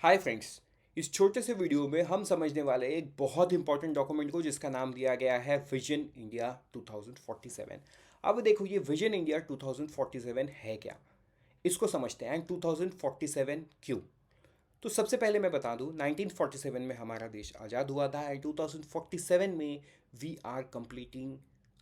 Hi friends. इस छोटे से वीडियो में हम समझने वाले हैं एक बहुत इंपॉर्टेंट डॉक्यूमेंट को जिसका नाम दिया गया है विजन इंडिया 2047। अब देखो ये विजन इंडिया 2047 है क्या, इसको समझते हैं। एंड 2047 क्यों? तो सबसे पहले मैं बता दूं 1947 में हमारा देश आज़ाद हुआ था एंड 2047 में we are completing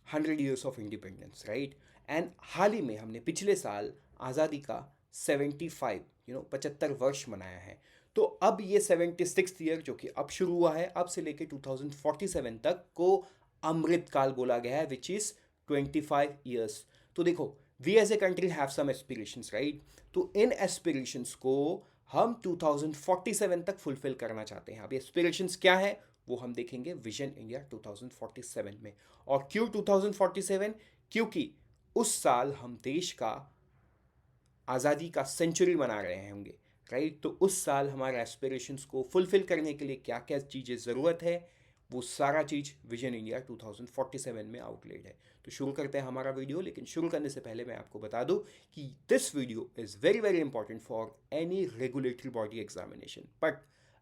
100 years of independence, right. And हाल ही में हमने पिछले साल आज़ादी का 75 75 वर्ष मनाया है। तो अब ये 76th ईयर जो कि अब शुरू हुआ है, अब से लेके 2047 तक को अमृत काल बोला गया है, विच इज़ 25 years। तो देखो, we as a country have some aspirations, right. तो इन एस्पिरेशंस को हम 2047 तक फुलफिल करना चाहते हैं। अब एस्पिरेशंस क्या है वो हम देखेंगे विजन इंडिया 2047 में। और क्यों 2047? क्योंकि उस साल हम देश का आज़ादी का सेंचुरी मना रहे होंगे, राइट। तो उस साल हमारे एस्पिरेशंस को फुलफिल करने के लिए क्या क्या चीज़ें ज़रूरत है, वो सारा चीज़ विजन इंडिया 2047 में आउटलेड है। तो शुरू करते हैं हमारा वीडियो। लेकिन शुरू करने से पहले मैं आपको बता दूं कि this video is very very important for any regulatory body examination. But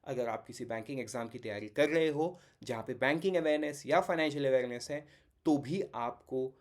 अगर आप किसी बैंकिंग एग्जाम की तैयारी कर रहे हो जहाँ पे बैंकिंग अवेयरनेस या फाइनेंशियल अवेयरनेस है, तो भी आपको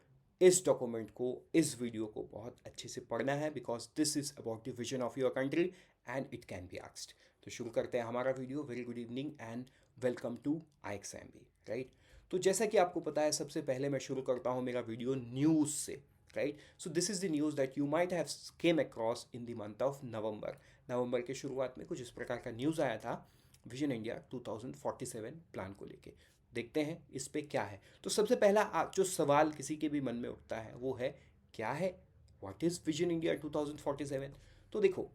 इस डॉक्यूमेंट को, इस वीडियो को बहुत अच्छे से पढ़ना है, because this is about the vision of your country and it can be asked. तो शुरू करते हैं हमारा video. Very good evening and welcome to I X M B, right. तो जैसा कि आपको पता है, सबसे पहले मैं शुरू करता हूँ मेरा वीडियो न्यूज़ से, right. So this is the news that you might have came across in the month of November. नवंबर के शुरुआत में कुछ इस प्रकार का न्यूज़ आया था विजन इंडिया 2047 प्लान को लेके। देखते हैं इस पे क्या है। तो सबसे पहला जो सवाल किसी के भी मन में उठता है वो है, क्या है, व्हाट इज विजन इंडिया 2047? तो देखो,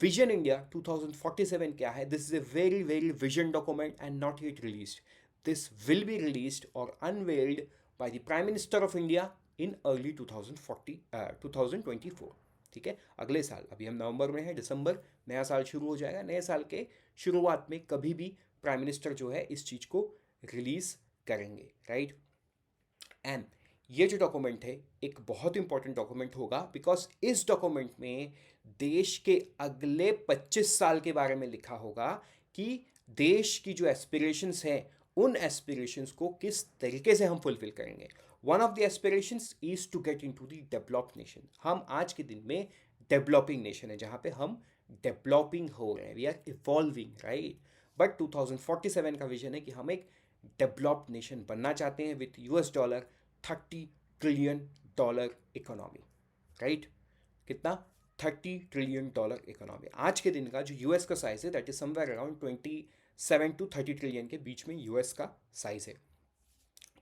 विजन इंडिया 2047 क्या है? This is a very very vision document and not yet released. This will be released और unveiled by the prime minister of India in early 2024। ठीक है, अगले साल। अभी हम नवंबर में हैं, दिसंबर, नया साल शुरू हो जाएगा। नए साल के शुरुआत में कभी भी प्राइम मिनिस्टर जो है इस चीज़ को रिलीज करेंगे, राइट। एंड ये जो डॉक्यूमेंट है एक बहुत इंपॉर्टेंट डॉक्यूमेंट होगा, बिकॉज इस डॉक्यूमेंट में देश के अगले 25 साल के बारे में लिखा होगा कि देश की जो एस्पिरेशंस हैं उन एस्पिरेशंस को किस तरीके से हम फुलफिल करेंगे। One of the aspirations is to get in to the developed nation. हम आज के दिन में डेवलपिंग नेशन है, जहाँ पे हम डेवलपिंग हो रहे हैं, we are evolving, right. But 2047 का विजन है कि हम एक डेवलप्ड नेशन बनना चाहते हैं with US$ 30 trillion economy, right. कितना? $30 ट्रिलियन इकोनॉमी। आज के दिन का जो यूएस का साइज है that is somewhere around 27 to 30 trillion के बीच में यूएस का साइज है।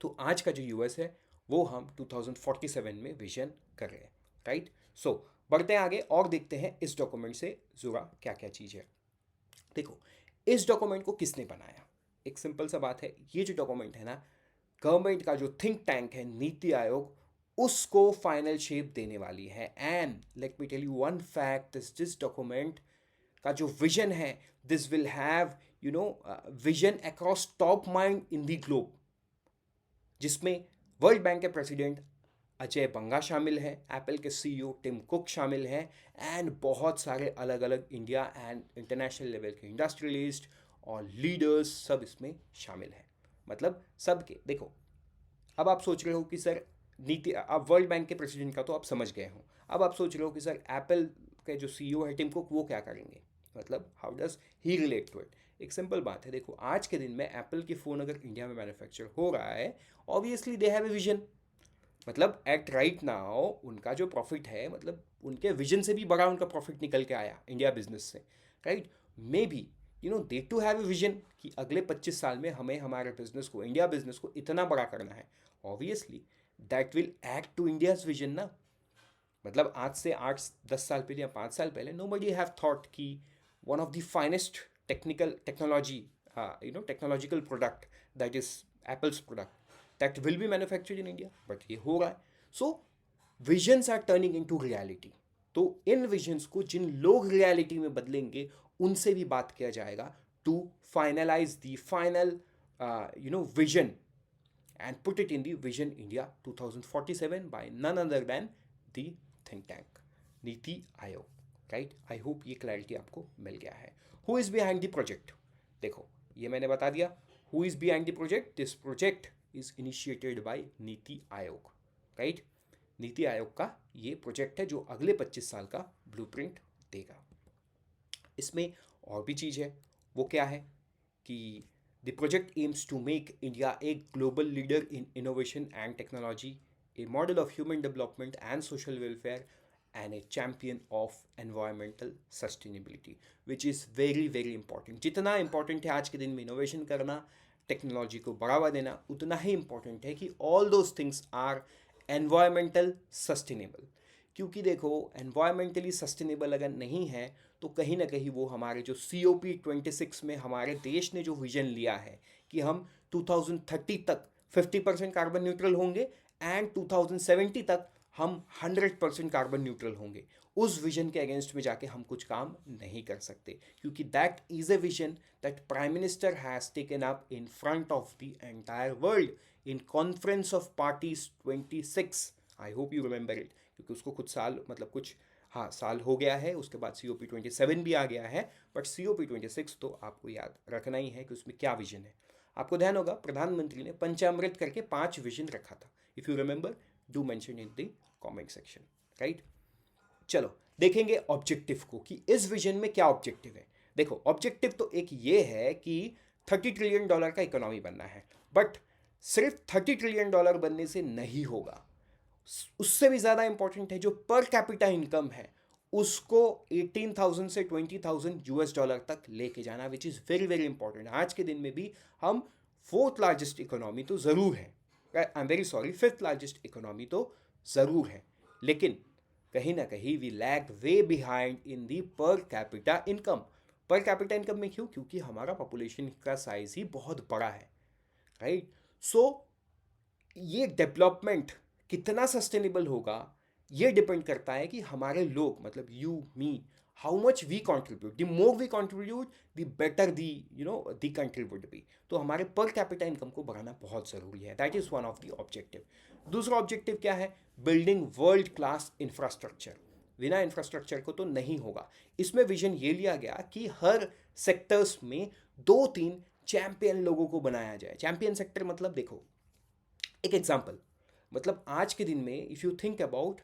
तो आज का जो यूएस है वो हम 2047 में विजन कर रहे हैं, राइट। सो बढ़ते हैं आगे और देखते हैं इस डॉक्यूमेंट से जुड़ा क्या क्या चीज़ है। देखो, इस डॉक्यूमेंट को किसने बनाया? एक सिंपल सा बात है, ये जो डॉक्यूमेंट है ना, गवर्नमेंट का जो थिंक टैंक है नीति आयोग, उसको फाइनल शेप देने वाली है। And let me tell you one fact, this document का जो विजन है, this will have vision across top mind in the globe, जिसमें वर्ल्ड बैंक के प्रेसिडेंट अजय बंगा शामिल हैं, एप्पल के CEO टिम कुक शामिल हैं, एंड बहुत सारे अलग अलग इंडिया एंड इंटरनेशनल लेवल के इंडस्ट्रियलिस्ट और लीडर्स सब इसमें शामिल हैं। मतलब सबके। देखो, अब आप सोच रहे हो कि सर नीति, अब वर्ल्ड बैंक के प्रेसिडेंट का तो आप समझ गए हो। अब आप सोच रहे हो कि सर एप्पल के जो CEO है टिम कुक, वो क्या करेंगे, मतलब how does he relate to it? एक सिंपल बात है, देखो आज के दिन में एप्पल की फ़ोन अगर इंडिया में मैन्युफैक्चर हो रहा है, obviously they have a vision. मतलब एट राइट नाउ उनका जो प्रॉफिट है, मतलब उनके विजन से भी बड़ा उनका प्रॉफिट निकल के आया इंडिया बिजनेस से, right. Maybe they too have a vision कि अगले 25 साल में हमें हमारे बिजनेस को, इंडिया बिजनेस को इतना बड़ा करना है। Obviously that will act to India's vision ना। मतलब आज से 8-10 साल पहले या 5 साल पहले नो बडी हैव थॉट कि one of the finest technology, technological product, that is Apple's product, that will be manufactured in India, but ये हो रहा है। So visions are turning in to reality. तो इन विजन्स को जिन लोग रियलिटी में बदलेंगे उनसे भी बात किया जाएगा to finalise the final vision and put it in the Vision India 2047 by none other than the think tank Niti Aayog. Right. I hope ये क्लैरिटी आपको मिल गया है। Who is behind the project? देखो ये मैंने बता दिया। Who is behind the project? This project is initiated by NITI Aayog, right. NITI Aayog का ये प्रोजेक्ट है जो अगले 25 साल का ब्लूप्रिंट देगा। इसमें और भी चीज़ है, वो क्या है कि the project aims to make India a global leader in innovation and technology, a model of human development and social welfare and a champion of environmental sustainability, which is very very important. जितना important है आज के दिन में innovation करना, technology को बढ़ावा देना, उतना ही इंपॉर्टेंट है कि all those things are environmental sustainable. क्योंकि देखो एनवायरमेंटली सस्टेनेबल अगर नहीं है तो कहीं ना कहीं वो हमारे जो COP26 में हमारे देश ने जो विजन लिया है कि हम 2030 तक 50% कार्बन न्यूट्रल होंगे एंड 2070 तक हम 100% कार्बन न्यूट्रल होंगे, उस विजन के अगेंस्ट में जाके हम कुछ काम नहीं कर सकते, क्योंकि that is a vision that prime minister has taken up in front of the entire world in conference of parties 26। I hope you remember it, क्योंकि उसको कुछ साल मतलब कुछ हाँ साल हो गया है, उसके बाद COP27 भी आ गया है, बट COP26 तो आपको याद रखना ही है कि उसमें क्या विजन है। आपको ध्यान होगा प्रधानमंत्री ने पंचामृत करके 5 विजन रखा था। If you remember do mention in the comment section, right. चलो देखेंगे ऑब्जेक्टिव को कि इस विजन में क्या ऑब्जेक्टिव है। देखो ऑब्जेक्टिव तो एक ये है कि $30 ट्रिलियन का इकोनॉमी बनना है, बट सिर्फ $30 ट्रिलियन बनने से नहीं होगा। उससे भी ज़्यादा इंपॉर्टेंट है जो पर कैपिटा इनकम है उसको 18,000 से $20,000 तक लेके जाना, विच इज़ वेरी वेरी इंपॉर्टेंट। आज के दिन में भी हम 4th लार्जेस्ट इकोनॉमी तो ज़रूर है, I am very sorry 5th largest economy तो ज़रूर है, लेकिन कहीं ना कहीं we lag way behind in the per capita income. Per capita income में क्यों? क्योंकि हमारा पॉपुलेशन का साइज ही बहुत बड़ा है, राइट। सो ये डेवलपमेंट कितना सस्टेनेबल होगा ये डिपेंड करता है कि हमारे लोग मतलब you me how much we contribute. The more we contribute the better the the country would be. तो हमारे पर कैपिटा इनकम को बढ़ाना बहुत ज़रूरी है, that is one of the objective. दूसरा ऑब्जेक्टिव क्या है? Building world class infrastructure. बिना इंफ्रास्ट्रक्चर को तो नहीं होगा। इसमें विजन ये लिया गया कि हर सेक्टर्स में 2-3 चैंपियन लोगों को बनाया जाए। चैंपियन सेक्टर मतलब देखो एक एग्जाम्पल, मतलब आज के दिन में if you think about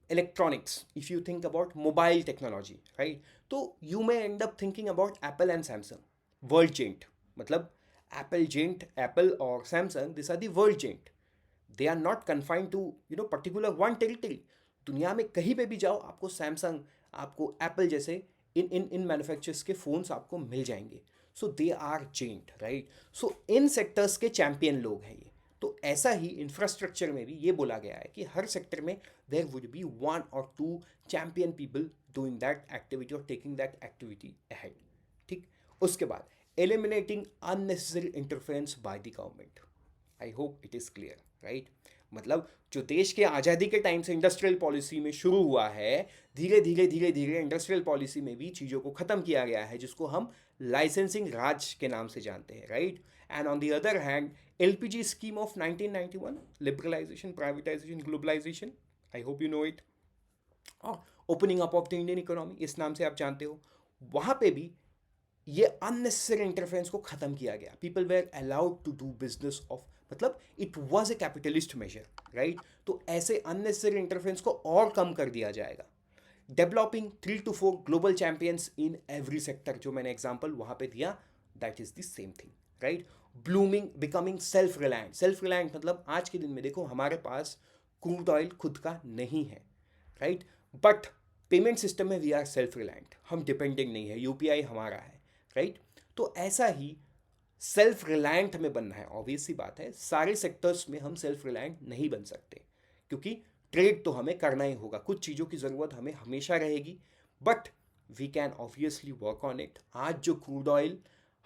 electronics, if you think about mobile technology, right, तो you may end up thinking about Apple and Samsung, world giant. मतलब एप्पल और Samsung, this are the world giant. They are not confined to particular one territory. दुनिया में कहीं पे भी जाओ आपको सैमसंग, आपको एप्पल जैसे इन मैन्युफैक्चरर्स के फ़ोन्स आपको मिल जाएंगे। So they are giant, right. So इन सेक्टर्स के चैंपियन लोग हैं ये। तो ऐसा ही इंफ्रास्ट्रक्चर में भी ये बोला गया है कि हर सेक्टर में there would be 1 or 2 champion people doing that activity और टेकिंग दैट एक्टिविटी अहेड, ठीक। उसके बाद eliminating unnecessary interference by the government. I hope it is clear, right. मतलब जो देश के आज़ादी के टाइम से इंडस्ट्रियल पॉलिसी में शुरू हुआ है, धीरे धीरे इंडस्ट्रियल पॉलिसी में भी चीज़ों को ख़त्म किया गया है, जिसको हम लाइसेंसिंग राज के नाम से जानते हैं, right. And on the other hand LPG scheme of 1991, liberalisation, privatisation, globalisation, I hope you know it, और opening up of the Indian economy, इस नाम से आप जानते हो। वहाँ पे भी ये अननेसेसरी इंटरफेरेंस को ख़त्म किया गया। People were allowed to do business of, मतलब it was a capitalist measure, right. तो ऐसे अननेसेसरी इंटरफेरेंस को और कम कर दिया जाएगा। Developing 3 to 4 global champions in every sector, जो मैंने एग्जाम्पल वहाँ पे दिया, that is the same thing, right. Blooming, becoming self reliant. Self reliant मतलब आज के दिन में देखो हमारे पास क्रूड ऑयल खुद का नहीं है, राइट, बट पेमेंट सिस्टम में वी आर सेल्फ रिलायंट, हम डिपेंडेंट नहीं है, UPI हमारा है, राइट। तो ऐसा ही सेल्फ रिलायंट हमें बनना है। ऑब्वियस सी बात है सारे सेक्टर्स में हम सेल्फ रिलायंट नहीं बन सकते, क्योंकि ट्रेड तो हमें करना ही होगा, कुछ चीज़ों की ज़रूरत हमें हमेशा रहेगी, but we can obviously work on it. आज जो क्रूड ऑयल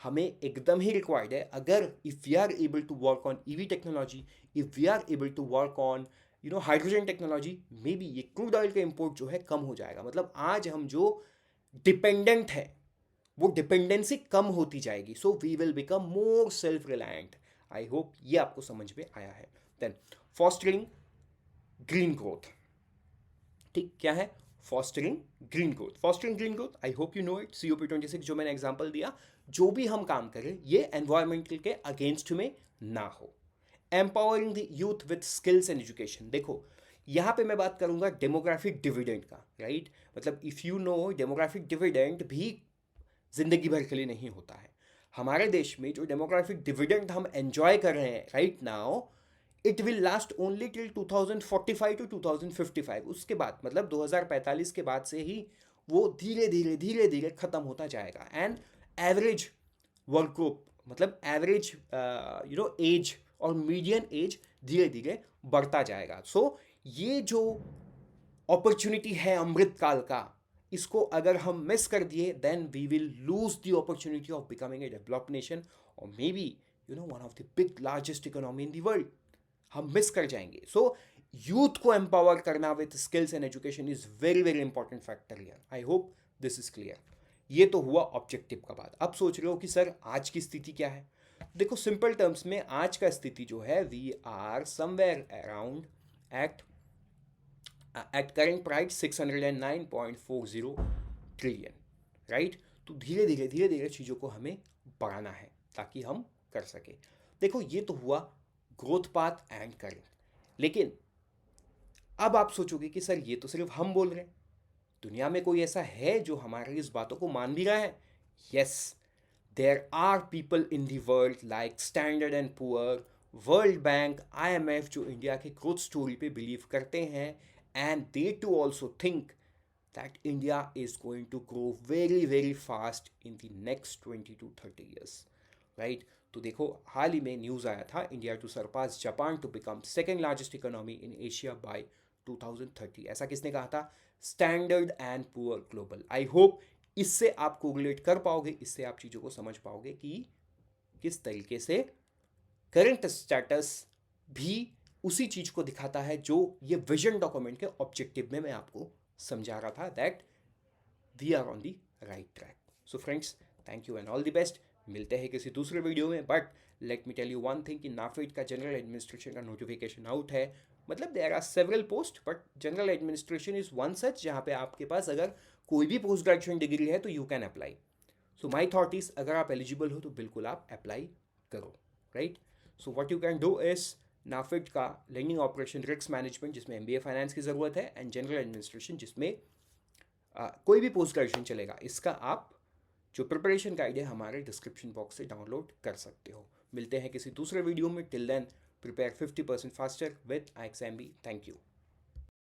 हमें एकदम ही रिक्वायर्ड है, अगर if we are able to work on EV technology, if we are able to work on hydrogen technology, maybe ये क्रूड ऑयल का import जो है कम हो जाएगा। मतलब आज हम जो डिपेंडेंट है वो डिपेंडेंसी कम होती जाएगी। So we will become more self reliant. I hope ये आपको समझ में आया है। देन फॉस्टरिंग ग्रीन ग्रोथ, ठीक, क्या है fostering green growth. Fostering green growth, I hope you know it, COP26 जो मैंने एग्जांपल दिया, जो भी हम काम करें ये एनवायरमेंटल के अगेंस्ट में ना हो। Empowering the youth with skills and education. देखो यहाँ पे मैं बात करूँगा डेमोग्राफिक डिविडेंड का, राइट? मतलब if you know, demographic dividend भी ज़िंदगी भर के लिए नहीं होता है। हमारे देश में जो डेमोग्राफिक डिविडेंड हम एंजॉय कर रहे हैं right now, it will last only till 2045 to 2055। उसके बाद मतलब 2045 के बाद से ही वो धीरे धीरे ख़त्म होता जाएगा। एंड एवरेज वर्क ग्रुप मतलब एवरेज एज और मीडियन एज धीरे धीरे बढ़ता जाएगा। सो ये जो अपॉर्चुनिटी है अमृत काल का, इसको अगर हम मिस कर दिए then we will lose the opportunity of becoming a developed nation और may be one of the big largest economy in the world हम मिस कर जाएंगे। सो यूथ को एम्पावर करना with skills and education is very very important factor here. I hope this is clear. ये तो हुआ ऑब्जेक्टिव का बात। अब सोच रहे हो कि सर आज की स्थिति क्या है? देखो सिंपल टर्म्स में आज का स्थिति जो है, we are somewhere around at current price 609.40 trillion, right? तो धीरे धीरे चीज़ों को हमें बढ़ाना है ताकि हम कर सके। देखो ये तो हुआ ग्रोथ पाथ एंड करेंट। लेकिन अब आप सोचोगे कि सर ये तो सिर्फ हम बोल रहे हैं, दुनिया में कोई ऐसा है जो हमारी इस बातों को मान भी रहा है? Yes, there are people in the world like standard and poor, world bank, IMF, जो इंडिया की ग्रोथ स्टोरी पे बिलीव करते हैं and they too also think that India is going to grow very very fast in the next 20 to 30 years, right? तो देखो हाल ही में news आया था, India to surpass Japan to become second largest economy in Asia by 2030। ऐसा किसने कहा था? Standard and Poor Global. I hope इससे आप कोरिलेट कर पाओगे, इससे आप चीज़ों को समझ पाओगे कि किस तरीके से करंट स्टेटस भी उसी चीज़ को दिखाता है जो ये विजन डॉक्यूमेंट के ऑब्जेक्टिव में मैं आपको समझा रहा था, that we are on the right track. So friends, thank you and all the best. मिलते हैं किसी दूसरे वीडियो में। But let me tell you one thing कि नाफेड का जनरल एडमिनिस्ट्रेशन का नोटिफिकेशन आउट है। मतलब there are several post but general administration is one such जहाँ पे आपके पास अगर कोई भी पोस्ट ग्रेजुएशन डिग्री है तो you can apply. So my thought is अगर आप एलिजिबल हो तो बिल्कुल आप अप्लाई करो, right? So what you can do is NAFED का लर्निंग ऑपरेशन रिस्क मैनेजमेंट जिसमें MBA फाइनेंस की ज़रूरत है एंड जनरल एडमिनिस्ट्रेशन जिसमें कोई भी पोस्ट ग्रेजुएशन चलेगा, इसका आप जो प्रिपरेशन गाइड है हमारे डिस्क्रिप्शन बॉक्स से डाउनलोड कर सकते हो। मिलते हैं किसी दूसरे वीडियो में। Till then prepare 50% faster with IXMB। Thank you.